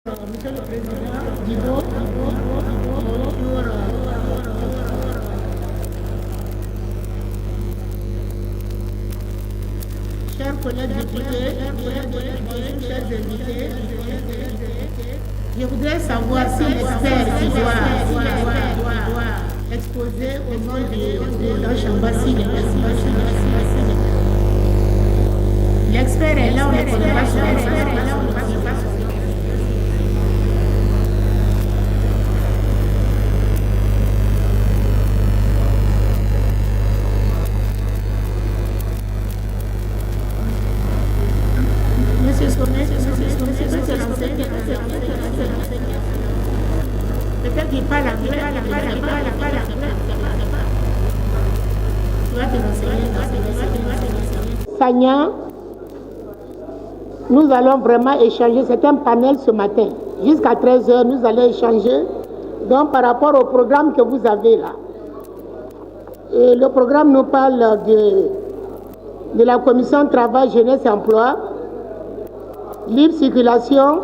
Monsieur le Président, Dibo, chers collègues députés, chers invités, je voudrais savoir si l'expert qui doit exposer au nom de la Chambassi, l'expert est là, on ne connaît pas son expert. Peut-être qu'il parle anglais, Sagna, nous allons vraiment échanger. C'est un panel ce matin. Jusqu'à 13h, nous allons échanger. Donc, par rapport au programme que vous avez là. Et le programme nous parle de la commission travail, jeunesse et emploi, libre circulation,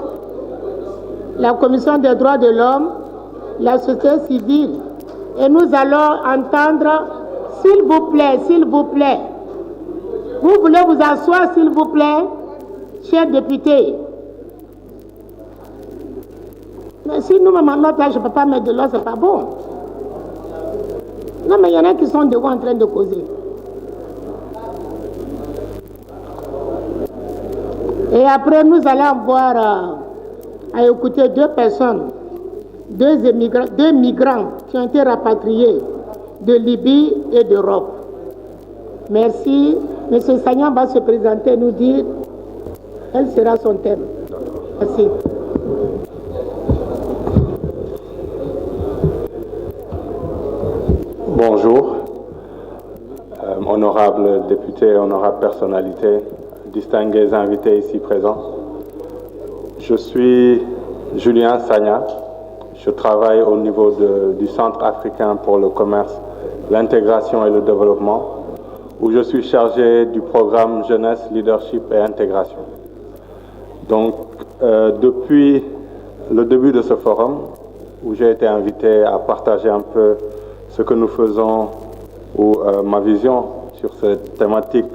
la commission des droits de l'homme, la société civile. Et nous allons entendre, s'il vous plaît, vous voulez vous asseoir, s'il vous plaît, chers députés. Mais si nous-mêmes en notre là, je ne peux pas mettre de l'eau, c'est pas bon. Non, mais il y en a qui sont devant en train de causer. Et après, nous allons voir à écouter deux personnes, deux migrants qui ont été rapatriés de Libye et d'Europe. Merci. Monsieur Sagnan va se présenter et nous dire quel sera son thème. Merci. Bonjour, honorables députés, honorables personnalités, distingués invités ici présents. Je suis Julien Sagna. Je travaille au niveau du Centre africain pour le commerce, l'intégration et le développement, où je suis chargé du programme Jeunesse, Leadership et Intégration. Donc, depuis le début de ce forum, où j'ai été invité à partager un peu ce que nous faisons ou ma vision sur cette thématique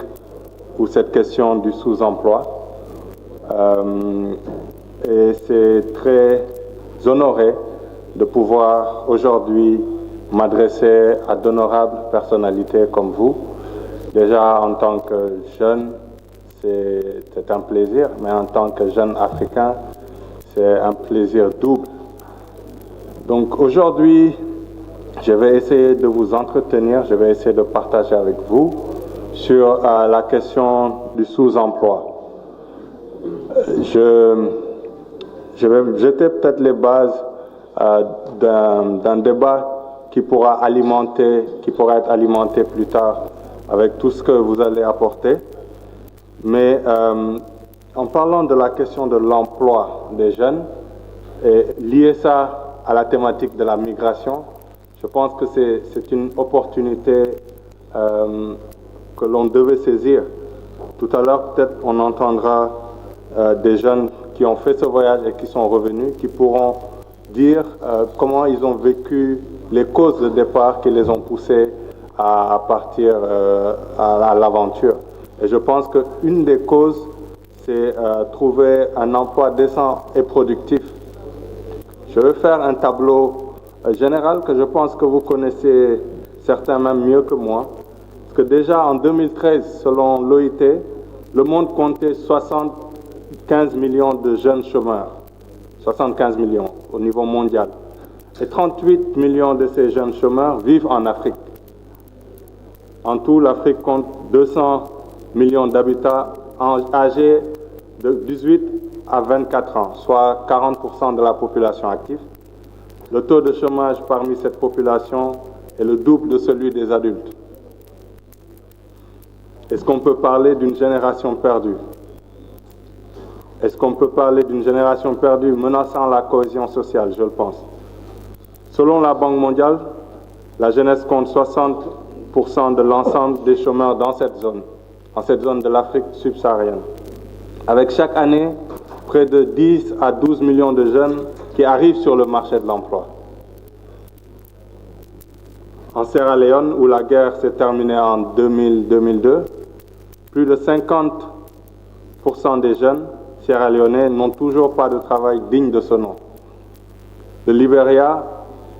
ou cette question du sous-emploi. Et c'est très honoré de pouvoir aujourd'hui m'adresser à d'honorables personnalités comme vous. Déjà en tant que jeune, c'est un plaisir, mais en tant que jeune africain, c'est un plaisir double. Donc aujourd'hui, je vais essayer de vous entretenir, je vais essayer de partager avec vous sur la question du sous-emploi. Je vais jeter peut-être les bases d'un débat qui pourra être alimenté plus tard avec tout ce que vous allez apporter. Mais en parlant de la question de l'emploi des jeunes et lier ça à la thématique de la migration, je pense que c'est une opportunité que l'on devait saisir. Tout à l'heure, peut-être on entendra des jeunes qui ont fait ce voyage et qui sont revenus, qui pourront dire comment ils ont vécu les causes de départ qui les ont poussés à partir à l'aventure. Et je pense qu'une des causes, c'est trouver un emploi décent et productif. Je vais faire un tableau général que je pense que vous connaissez certains même mieux que moi. Parce que déjà en 2013, selon l'OIT, le monde comptait 75 millions de jeunes chômeurs. 75 millions au niveau mondial. Et 38 millions de ces jeunes chômeurs vivent en Afrique. En tout, l'Afrique compte 200 millions d'habitants âgés de 18 à 24 ans, soit 40% de la population active. Le taux de chômage parmi cette population est le double de celui des adultes. Est-ce qu'on peut parler d'une génération perdue? Est-ce qu'on peut parler d'une génération perdue menaçant la cohésion sociale? Je le pense. Selon la Banque mondiale, la jeunesse compte 60% de l'ensemble des chômeurs dans cette zone de l'Afrique subsaharienne. Avec chaque année, près de 10 à 12 millions de jeunes qui arrivent sur le marché de l'emploi. En Sierra Leone, où la guerre s'est terminée en 2000-2002, plus de 50% des jeunes sierra-léonais n'ont toujours pas de travail digne de ce nom. Le Libéria,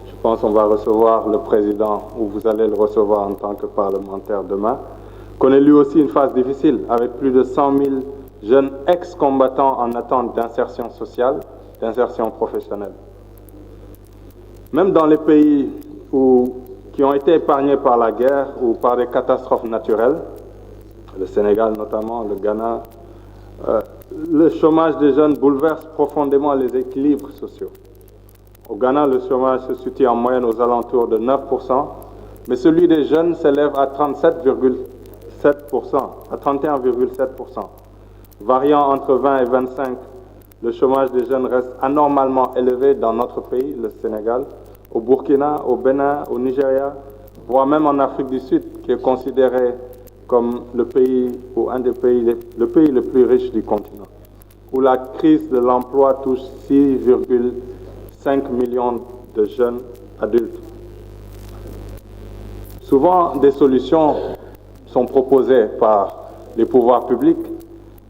je pense qu'on va recevoir le président, ou vous allez le recevoir en tant que parlementaire demain, connaît lui aussi une phase difficile, avec plus de 100 000 jeunes ex-combattants en attente d'insertion sociale, d'insertion professionnelle. Même dans les pays qui ont été épargnés par la guerre ou par des catastrophes naturelles, le Sénégal notamment, le Ghana, le chômage des jeunes bouleverse profondément les équilibres sociaux. Au Ghana, le chômage se situe en moyenne aux alentours de 9%, mais celui des jeunes s'élève à 31,7%. Variant entre 20 et 25, le chômage des jeunes reste anormalement élevé dans notre pays, le Sénégal, au Burkina, au Bénin, au Nigeria, voire même en Afrique du Sud, qui est considéré comme le pays ou le pays le plus riche du continent, où la crise de l'emploi touche 6,5 millions de jeunes adultes. Souvent, des solutions sont proposées par les pouvoirs publics.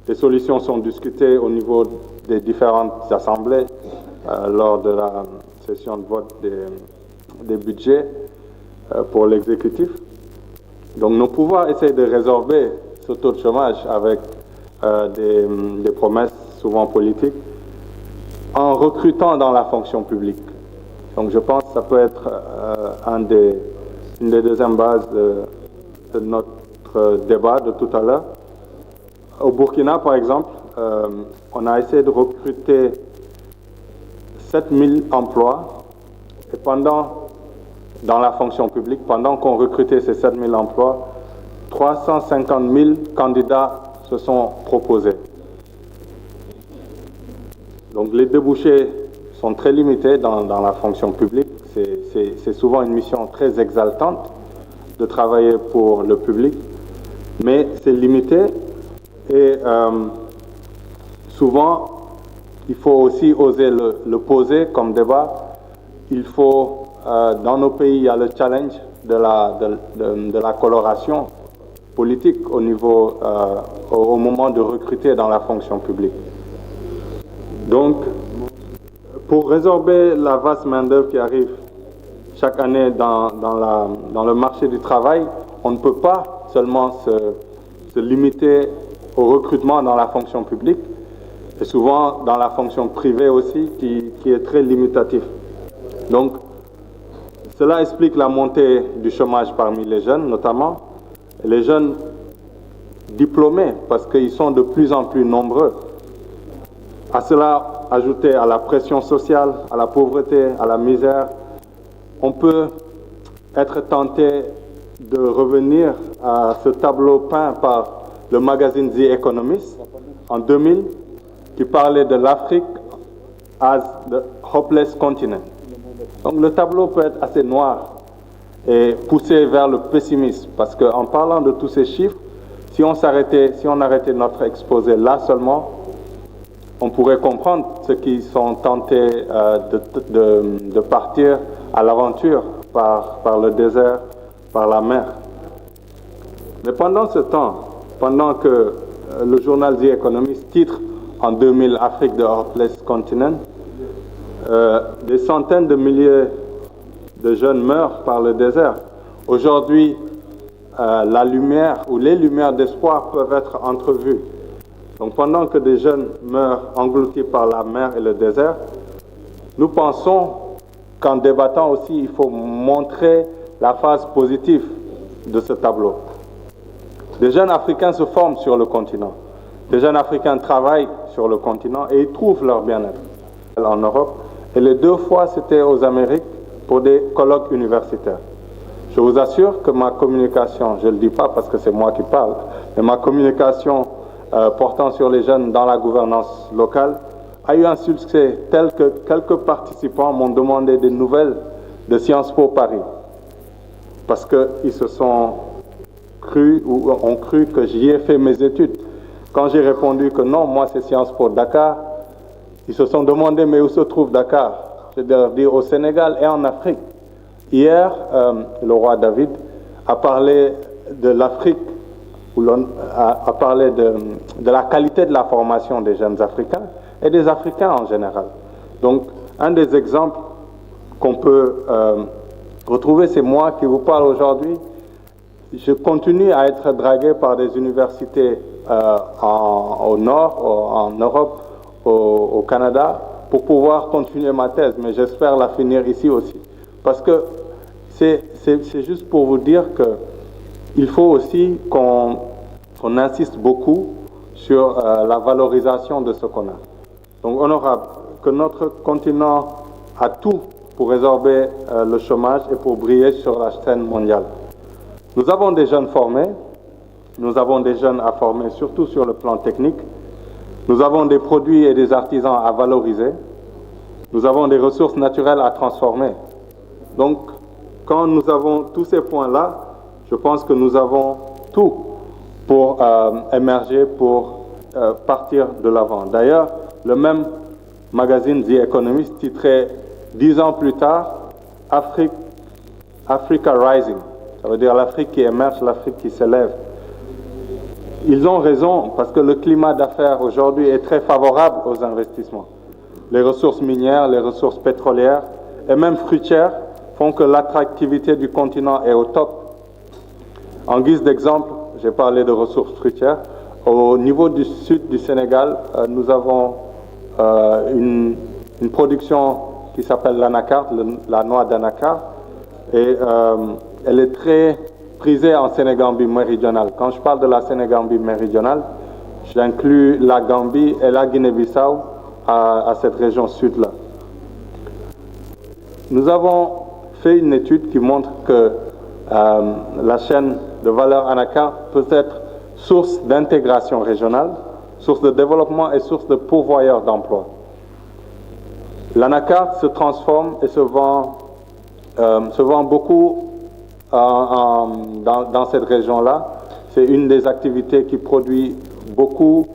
Les solutions sont discutées au niveau des différentes assemblées lors de la session de vote des budgets pour l'exécutif. Donc nos pouvoirs essayent de résorber ce taux de chômage avec des promesses souvent politiques en recrutant dans la fonction publique. Donc je pense que ça peut être une des deuxièmes bases de notre débat de tout à l'heure. Au Burkina, par exemple, on a essayé de recruter 7000 emplois et dans la fonction publique, pendant qu'on recrutait ces 7000 emplois, 350 000 candidats se sont proposés. Donc les débouchés sont très limités dans la fonction publique. C'est souvent une mission très exaltante de travailler pour le public, mais c'est limité et souvent il faut aussi oser le poser comme débat. Il faut, dans nos pays, il y a le challenge de la coloration politique au moment de recruter dans la fonction publique. Donc, pour résorber la vaste main-d'œuvre qui arrive chaque année dans le marché du travail, on ne peut pas seulement se limiter au recrutement dans la fonction publique, et souvent dans la fonction privée aussi, qui est très limitatif. Donc, cela explique la montée du chômage parmi les jeunes, notamment les jeunes diplômés, parce qu'ils sont de plus en plus nombreux. À cela, ajouté à la pression sociale, à la pauvreté, à la misère, on peut être tenté de revenir à ce tableau peint par le magazine The Economist en 2000, qui parlait de l'Afrique as the hopeless continent. Donc le tableau peut être assez noir et poussé vers le pessimisme, parce qu'en parlant de tous ces chiffres, si on arrêtait notre exposé là seulement, on pourrait comprendre ceux qui sont tentés de partir à l'aventure par le désert, par la mer. Mais pendant ce temps, pendant que le journal The Economist titre en 2000 Afrique the Hopeless Continent, des centaines de milliers de jeunes meurent par le désert. Aujourd'hui, la lumière ou les lumières d'espoir peuvent être entrevues. Donc pendant que des jeunes meurent engloutis par la mer et le désert, nous pensons qu'en débattant aussi, il faut montrer la phase positive de ce tableau. Des jeunes Africains se forment sur le continent. Des jeunes Africains travaillent sur le continent et ils trouvent leur bien-être en Europe. Et les 2 fois, c'était aux Amériques pour des colloques universitaires. Je vous assure que ma communication, je ne le dis pas parce que c'est moi qui parle, mais ma communication portant sur les jeunes dans la gouvernance locale a eu un succès tel que quelques participants m'ont demandé des nouvelles de Sciences Po Paris parce qu'ils se sont cru ou ont cru que j'y ai fait mes études. Quand j'ai répondu que non, moi c'est Sciences Po Dakar, Ils se sont demandé, mais où se trouve Dakar? Je dois dire au Sénégal et en Afrique. Hier, le roi David a parlé de l'Afrique, a parlé de la qualité de la formation des jeunes Africains et des Africains en général. Donc, un des exemples qu'on peut retrouver, c'est moi qui vous parle aujourd'hui. Je continue à être dragué par des universités au Nord, en Europe, au Canada, pour pouvoir continuer ma thèse, mais j'espère la finir ici aussi. Parce que c'est juste pour vous dire qu'il faut aussi qu'on insiste beaucoup sur la valorisation de ce qu'on a. Donc honorable, que notre continent a tout pour résorber le chômage et pour briller sur la scène mondiale. Nous avons des jeunes formés, nous avons des jeunes à former, surtout sur le plan technique. Nous avons des produits et des artisans à valoriser. Nous avons des ressources naturelles à transformer. Donc, quand nous avons tous ces points-là, je pense que nous avons tout pour émerger, pour partir de l'avant. D'ailleurs, le même magazine The Economist titrait 10 ans plus tard, Africa Rising. Ça veut dire l'Afrique qui émerge, l'Afrique qui s'élève. Ils ont raison parce que le climat d'affaires aujourd'hui est très favorable aux investissements. Les ressources minières, les ressources pétrolières et même fruitières font que l'attractivité du continent est au top. En guise d'exemple, j'ai parlé de ressources fruitières. Au niveau du sud du Sénégal, nous avons une production qui s'appelle l'anacarde, la noix d'anacarde, et elle est très prisée en Sénégambie méridionale. Quand je parle de la Sénégambie méridionale, j'inclus la Gambie et la Guinée-Bissau à cette région sud-là. Nous avons fait une étude qui montre que la chaîne de valeur anacarde peut être source d'intégration régionale, source de développement et source de pourvoyeur d'emploi. L'anacarde se transforme et se vend beaucoup dans cette région-là. C'est une des activités qui produit beaucoup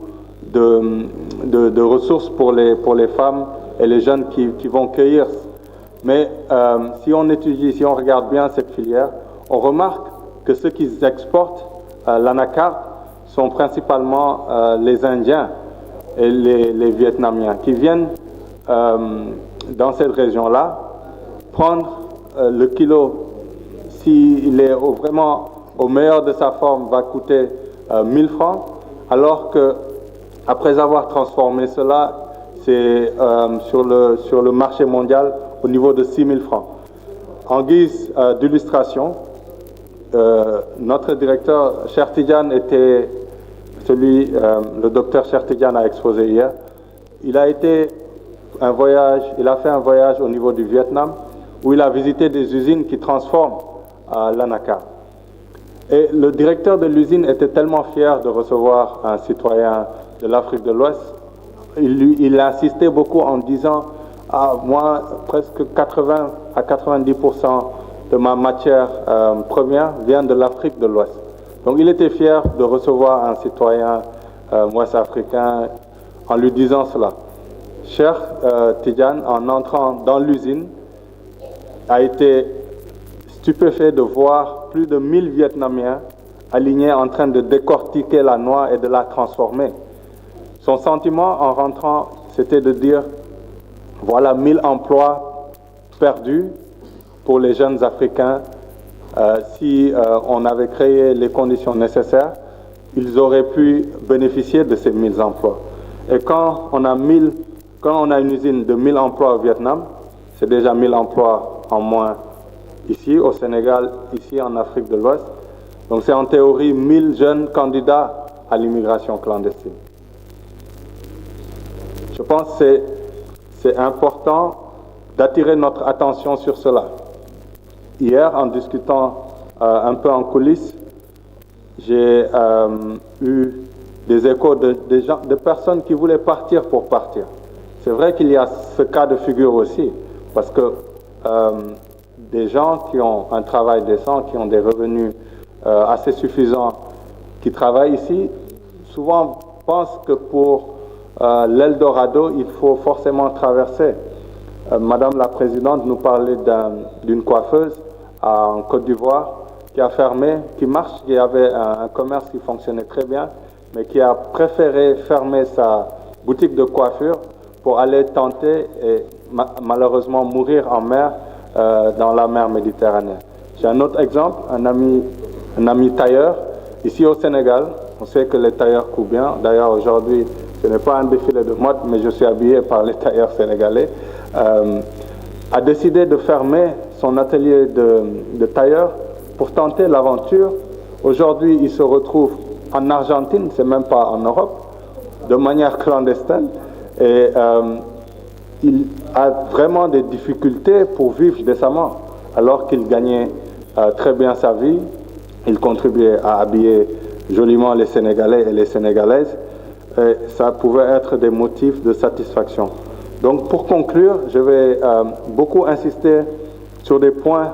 de ressources pour les femmes et les jeunes qui vont cueillir. Mais si on étudie, si on regarde bien cette filière, on remarque que ceux qui exportent l'anacarde sont principalement les Indiens et les Vietnamiens qui viennent dans cette région-là prendre le kilo, s'il est vraiment au meilleur de sa forme, va coûter 1000 francs, alors que après avoir transformé cela, c'est sur le marché mondial au niveau de 6000 francs. En guise d'illustration, notre directeur Cheikh Tidiane était le docteur Cheikh Tidiane a exposé hier. Il a fait un voyage au niveau du Vietnam où il a visité des usines qui transforment l'anacarde. Et le directeur de l'usine était tellement fier de recevoir un citoyen de l'Afrique de l'Ouest. Il a insisté beaucoup en disant moi, presque 80 à 90% de ma matière première vient de l'Afrique de l'Ouest. Donc il était fier de recevoir un citoyen ouest-africain en lui disant cela. Cheikh Tidiane, en entrant dans l'usine, a été stupéfait de voir plus de 1000 Vietnamiens alignés en train de décortiquer la noix et de la transformer. Son sentiment en rentrant, c'était de dire, voilà 1000 emplois perdus pour les jeunes Africains. Si on avait créé les conditions nécessaires, ils auraient pu bénéficier de ces 1000 emplois. Et quand on a une usine de 1000 emplois au Vietnam, c'est déjà 1000 emplois en moins ici au Sénégal, ici en Afrique de l'Ouest. Donc c'est en théorie 1000 jeunes candidats à l'immigration clandestine. Je pense que c'est important d'attirer notre attention sur cela. Hier, en discutant un peu en coulisses, j'ai eu des échos de personnes qui voulaient partir pour partir. C'est vrai qu'il y a ce cas de figure aussi, parce que des gens qui ont un travail décent, qui ont des revenus assez suffisants, qui travaillent ici, souvent pensent que pour l'Eldorado, il faut forcément traverser. Madame la Présidente nous parlait d'une coiffeuse en Côte d'Ivoire qui a fermé, qui marche, qui avait un commerce qui fonctionnait très bien, mais qui a préféré fermer sa boutique de coiffure pour aller tenter et malheureusement mourir en mer, dans la mer Méditerranée. J'ai un autre exemple, un ami tailleur, ici au Sénégal. On sait que les tailleurs coupent bien. D'ailleurs, aujourd'hui, ce n'est pas un défilé de mode, mais je suis habillé par les tailleurs sénégalais. A décidé de fermer son atelier de tailleur pour tenter l'aventure. Aujourd'hui, il se retrouve en Argentine, c'est même pas en Europe, de manière clandestine. Et il a vraiment des difficultés pour vivre décemment, alors qu'il gagnait très bien sa vie. Il contribuait à habiller joliment les Sénégalais et les Sénégalaises. Et ça pouvait être des motifs de satisfaction. Donc pour conclure, je vais beaucoup insister sur des points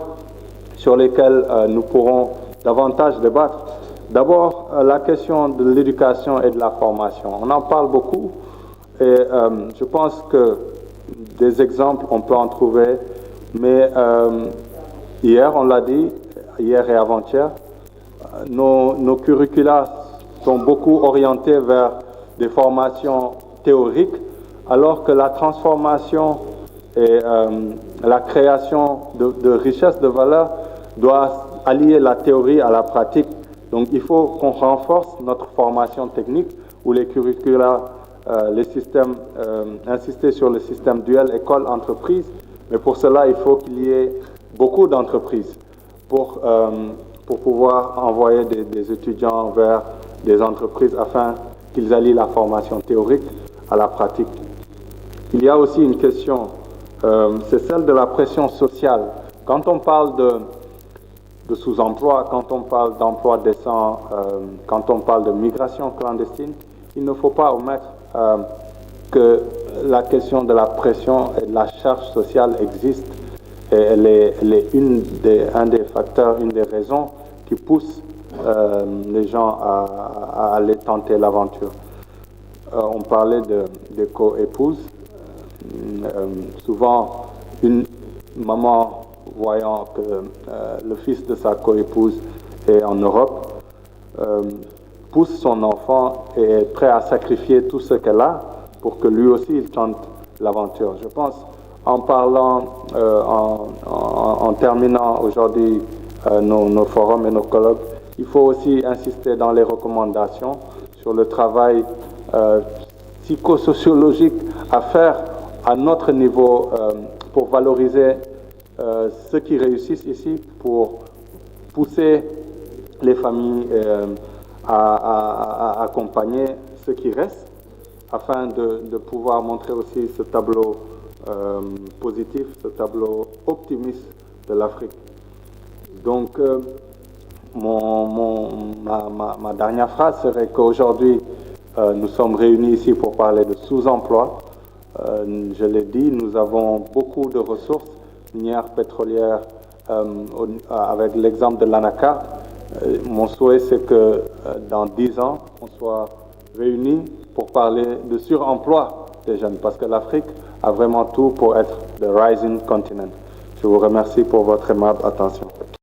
sur lesquels nous pourrons davantage débattre. D'abord, la question de l'éducation et de la formation. On en parle beaucoup et je pense que des exemples, on peut en trouver, mais hier, on l'a dit, hier et avant-hier, nos curricula sont beaucoup orientés vers des formations théoriques, alors que la transformation et la création de richesses de valeur doit allier la théorie à la pratique. Donc il faut qu'on renforce notre formation technique où les curricula, les systèmes, insister sur le système duel école-entreprise, mais pour cela il faut qu'il y ait beaucoup d'entreprises pour pouvoir envoyer des étudiants vers des entreprises afin qu'ils allient la formation théorique à la pratique. Il y a aussi une question, c'est celle de la pression sociale. Quand on parle de sous-emploi, quand on parle d'emploi décent, quand on parle de migration clandestine, il ne faut pas omettre que la question de la pression et de la charge sociale existe et elle est un des facteurs, une des raisons qui poussent les gens à aller tenter l'aventure. On parlait de co-épouses. Souvent, une maman voyant que le fils de sa co-épouse est en Europe, pousse son enfant et est prêt à sacrifier tout ce qu'elle a pour que lui aussi il tente l'aventure. Je pense, en parlant, en terminant aujourd'hui nos forums et nos colloques, il faut aussi insister dans les recommandations sur le travail psychosociologique à faire à notre niveau pour valoriser ceux qui réussissent ici, pour pousser les familles à accompagner ceux qui restent, afin de pouvoir montrer aussi ce tableau positif, ce tableau optimiste de l'Afrique. Donc, ma dernière phrase serait qu'aujourd'hui, nous sommes réunis ici pour parler de sous-emploi. Je l'ai dit, nous avons beaucoup de ressources minières, pétrolières, avec l'exemple de l'Anaka. Mon souhait, c'est que dans 10 ans, on soit réunis pour parler de suremploi des jeunes, parce que l'Afrique a vraiment tout pour être the rising continent. Je vous remercie pour votre aimable attention.